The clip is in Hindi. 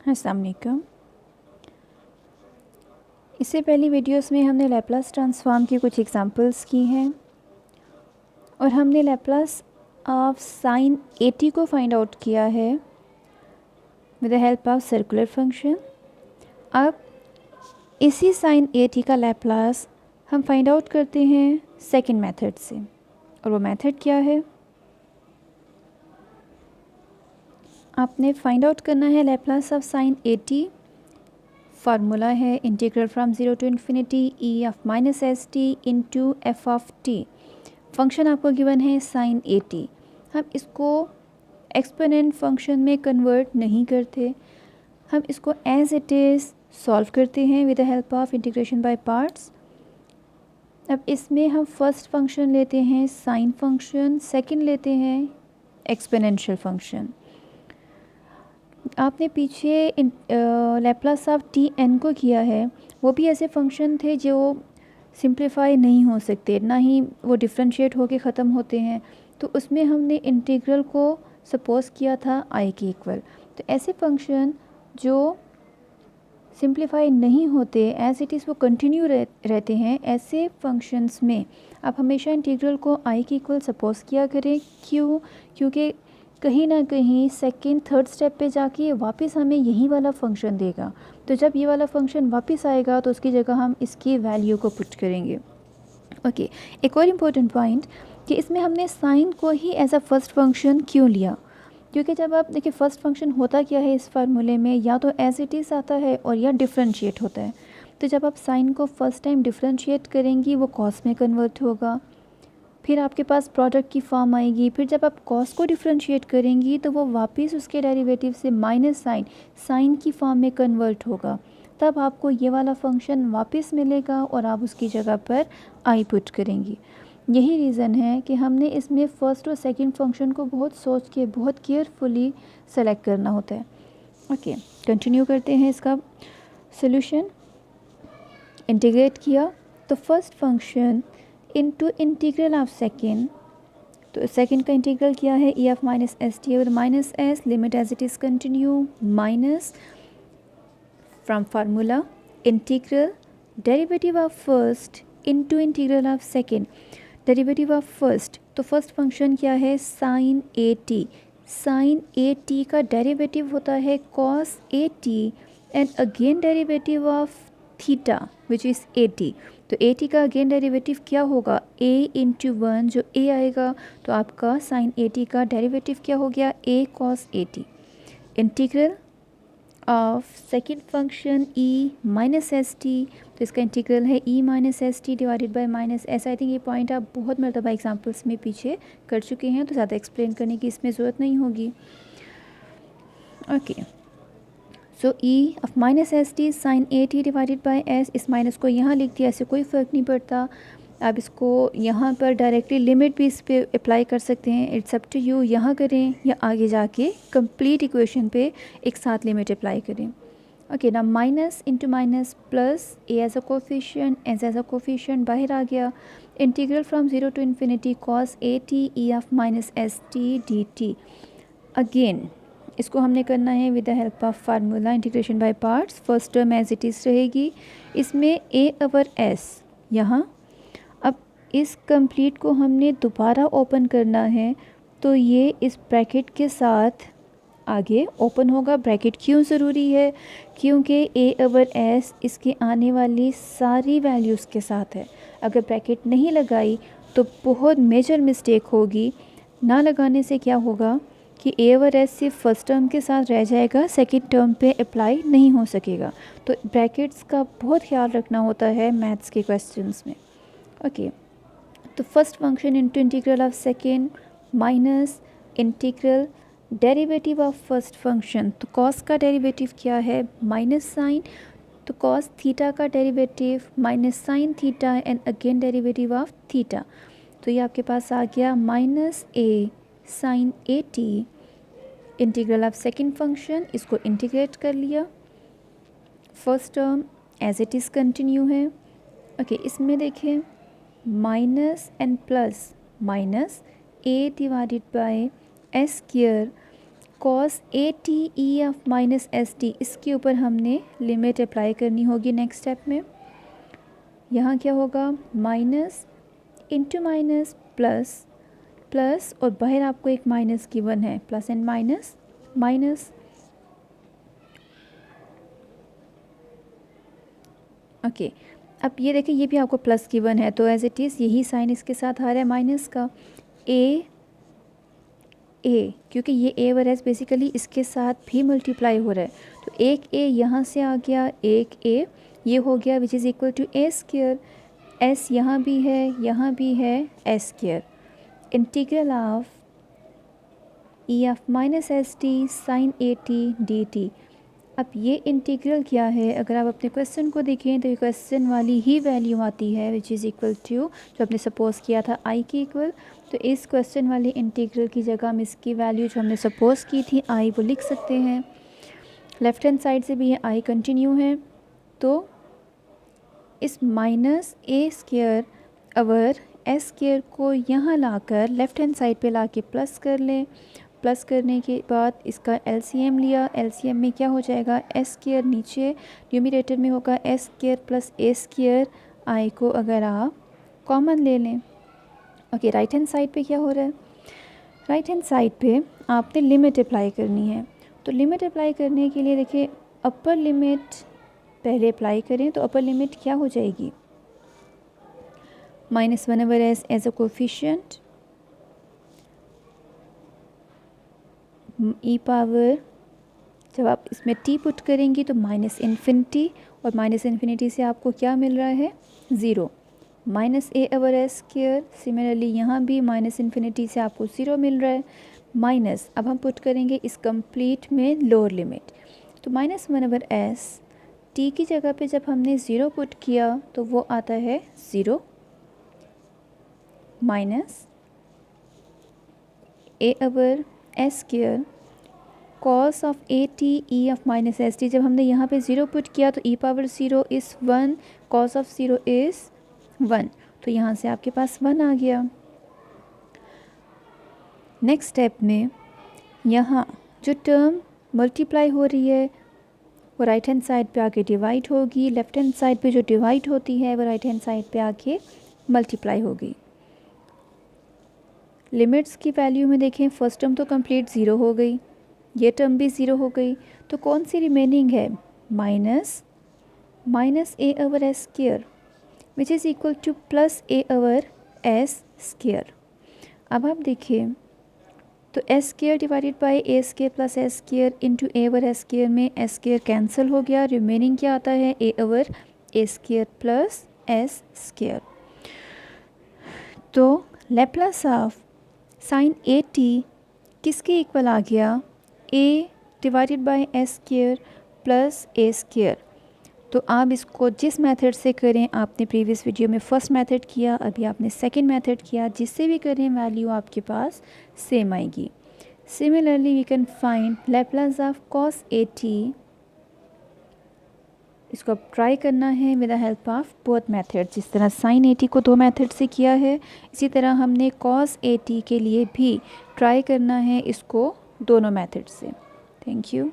अस्सलाम वालेकुम। इससे पहली वीडियोस में हमने लैप्लास ट्रांसफॉर्म की कुछ एग्जांपल्स की हैं और हमने लैप्लास ऑफ साइन 80 को फाइंड आउट किया है with the help of circular function. अब इसी साइन 80 का लैप्लास हम फाइंड आउट करते हैं सेकंड मेथड से, और वो मेथड क्या है? आपने फाइंड आउट करना है लैप्लास ऑफ साइन 80। फार्मूला है integral from 0 to infinity E of minus S T into F of T. Function आपको गिवन है साइन 80। हम इसको एक्सपोनेंट फंक्शन में कन्वर्ट नहीं करते, हम इसको एज इट इज़ सॉल्व करते हैं with the help of integration by parts. अब इसमें हम फर्स्ट फंक्शन लेते हैं साइन फंक्शन, सेकंड लेते हैं एक्सपोनेंशियल फंक्शन। आपने पीछे लैप्लास ऑफ टी एन को किया है, वो भी ऐसे फंक्शन थे जो सिंप्लीफाई नहीं हो सकते, ना ही वो डिफ्रेंशिएट होके ख़त्म होते हैं। तो उसमें हमने इंटीग्रल को सपोज किया था आई के इक्वल। तो ऐसे फंक्शन जो सिंप्लीफाई नहीं होते, एज इट इज़ वो कंटिन्यू रहते हैं, ऐसे फंक्शंस में आप हमेशा इंटीग्रल को आई के इक्वल सपोज किया करें। क्यों? क्योंकि कहीं ना कहीं सेकंड थर्ड स्टेप पे जाके वापस हमें यही वाला फंक्शन देगा। तो जब ये वाला फंक्शन वापस आएगा तो उसकी जगह हम इसकी वैल्यू को पुट करेंगे। ओके, एक और इम्पोर्टेंट पॉइंट कि इसमें हमने साइन को ही एज अ फर्स्ट फंक्शन क्यों लिया? क्योंकि जब आप देखिए फर्स्ट फंक्शन होता क्या है इस फार्मूले में, या तो एज इट इज़ आता है और या डिफ्रेंशिएट होता है। तो जब आप साइन को फर्स्ट टाइम डिफ्रेंशिएट करेंगी वो कॉस में कन्वर्ट होगा, फिर आपके पास प्रोडक्ट की फॉर्म आएगी, फिर जब आप कॉस को डिफ्रेंशिएट करेंगी तो वो वापस उसके डेरिवेटिव से माइनस साइन की फॉर्म में कन्वर्ट होगा। तब आपको ये वाला फंक्शन वापस मिलेगा और आप उसकी जगह पर आई पुट करेंगी। यही रीज़न है कि हमने इसमें फ़र्स्ट और सेकंड फंक्शन को बहुत सोच के बहुत केयरफुली सेलेक्ट करना होता है। ओके, कंटिन्यू करते हैं इसका सोल्यूशन। इंटीग्रेट किया तो first function into integral of second, तो सेकंड का इंटीग्रल किया है e of minus S t और minus s, limit as it is continue, minus from formula integral derivative of first into integral of second, derivative of first. तो फर्स्ट फंक्शन क्या है? साइन ए टी। साइन ए टी का डेरिवेटिव होता है cos A t and again derivative of theta which is a T. तो ए टी का अगेन डेरिवेटिव क्या होगा? ए इंटू वन, जो ए आएगा तो आपका साइन ए टी का डेरिवेटिव क्या हो गया? A cos A T. Integral of second function e minus S t, तो इसका इंटीग्रल है e minus S t divided by minus s. I think ये पॉइंट आप बहुत मरतबा एग्जाम्पल्स में पीछे कर चुके हैं, तो ज़्यादा एक्सप्लेन करने की इसमें ज़रूरत नहीं होगी। Okay, so E of minus S T sine A T divided by S, इस माइनस को यहाँ लिख दिया, ऐसे कोई फ़र्क नहीं पड़ता। आप इसको यहाँ पर डायरेक्टली लिमिट भी इस पर अप्लाई कर सकते हैं, इट्स अप टू यू, यहाँ करें या आगे जाके कंप्लीट इक्वेशन पे एक साथ लिमिट अप्लाई करें। ओके, ना minus into minus plus A as a coefficient, as a coefficient बाहर आ गया। Integral from 0 to infinity cos A T E of minus S T D T. Again इसको हमने करना है with the help of formula integration by parts. First term as it is रहेगी, इसमें ए ओवर एस यहाँ। अब इस कंप्लीट को हमने दोबारा ओपन करना है, तो ये इस ब्रैकेट के साथ आगे ओपन होगा। ब्रैकेट क्यों ज़रूरी है? क्योंकि ए ओवर एस इसके आने वाली सारी वैल्यूज़ के साथ है। अगर ब्रैकेट नहीं लगाई तो बहुत मेजर मिस्टेक होगी। ना लगाने से क्या होगा कि ए ओवर एस सिर्फ फर्स्ट टर्म के साथ रह जाएगा, सेकंड टर्म पे अप्लाई नहीं हो सकेगा। तो ब्रैकेट्स का बहुत ख्याल रखना होता है मैथ्स के क्वेश्चंस में। ओके, तो first function into integral of second minus integral derivative of first function. तो कॉस का डेरिवेटिव क्या है? माइनस साइन, तो कॉस थीटा का derivative minus sine theta and again derivative of theta. तो ये आपके पास आ गया minus A sine A T integral of second function, इसको इंटीग्रेट कर लिया। First term as it is continue है। ओके, इसमें देखें minus and plus minus A divided by S square cos A T E F minus S T, इसके ऊपर हमने लिमिट अप्लाई करनी होगी नेक्स्ट स्टेप में। यहाँ क्या होगा, minus into minus plus, plus और बाहर आपको एक माइनस गिवन है, plus and minus minus. Okay, अब ये देखिए ये भी आपको प्लस गिवन है, तो एज इट इज़ यही साइन इसके साथ आ रहा है माइनस का। ए क्योंकि ये ए वर एस बेसिकली इसके साथ भी मल्टीप्लाई हो रहा है, तो एक ए यहाँ से आ गया, एक ए ये हो गया which is equal to A square. S यहाँ भी है S square. Integral of E F minus S T sine A T D T. अब ये इंटीग्रल क्या है, अगर आप अपने क्वेश्चन को देखें तो ये क्वेश्चन वाली ही वैल्यू आती है विच इज़ इक्वल टू जो आपने सपोज़ किया था आई के इक्वल। तो इस क्वेश्चन वाली इंटीग्रल की जगह हम इसकी वैल्यू जो हमने सपोज़ की थी आई वो लिख सकते हैं। लेफ़्ट हैंड साइड से भी ये आई कंटिन्यू है, तो इस माइनस ए स्क्वायर अवर एस स्क्वायर को यहाँ लाकर लेफ़्ट हैंड साइड पे लाके प्लस कर लें। प्लस करने के बाद इसका एलसीएम लिया, एलसीएम में क्या हो जाएगा, एस स्क्वायर नीचे न्यूमरेटर में होगा एस स्क्वायर प्लस ए स्क्वायर। आई को अगर आप कॉमन ले लें, ओके राइट हैंड साइड पे क्या हो रहा है, राइट हैंड साइड पे आपने लिमिट अप्लाई करनी है। तो लिमिट अप्लाई करने के लिए देखिए अपर लिमिट पहले अप्लाई करें, तो अपर लिमिट क्या हो जाएगी, -1 over s as a coefficient, e power जब आप इसमें टी पुट करेंगी तो माइनस इन्फिनिटी, और माइनस इन्फिनिटी से आपको क्या मिल रहा है, zero. Minus a over s square, similarly यहाँ भी माइनस इन्फिनिटी से आपको ज़ीरो मिल रहा है, माइनस अब हम पुट करेंगे इस कंप्लीट में लोअर लिमिट, तो -1 ओवर एस टी की जगह पे जब हमने ज़ीरो पुट किया तो वो आता है zero, minus a over s square cos of a T E of minus S t. जब हमने यहाँ पे ज़ीरो पुट किया तो e power zero is 1, cos of zero is 1, तो यहाँ से आपके पास 1 आ गया। नेक्स्ट स्टेप में यहाँ जो टर्म मल्टीप्लाई हो रही है वो राइट हैंड साइड पे आके डिवाइड होगी, लेफ़्ट हैंड साइड पे जो डिवाइड होती है वो राइट हैंड साइड पे आके मल्टीप्लाई होगी। लिमिट्स की वैल्यू में देखें, फर्स्ट टर्म तो कंप्लीट ज़ीरो हो गई, ये टर्म भी ज़ीरो हो गई, तो कौन सी रिमेनिंग है, minus a over s square which is equal two plus A over s square. अब आप देखिए तो S square divided by A square plus S square into A over s square में एस स्क्वायर कैंसिल हो गया, रिमेनिंग क्या आता है, ए ओवर ए स्क्वायर प्लस एस स्क्वायर। तो Laplace of sign A T किसके इक्वल आ गया, ए divided by S square plus A square. तो आप इसको जिस मेथड से करें, आपने प्रीवियस वीडियो में फर्स्ट मेथड किया, अभी आपने सेकंड मेथड किया, जिससे भी करें वैल्यू आपके पास सेम आएगी। Similarly we can find Laplace of cos A t, इसको अब ट्राई करना है with the help of both method. जिस तरह साइन ए टी को 2 मेथड से किया है, इसी तरह हमने कॉस ए टी के लिए भी ट्राई करना है इसको दोनों मेथड से। Thank you.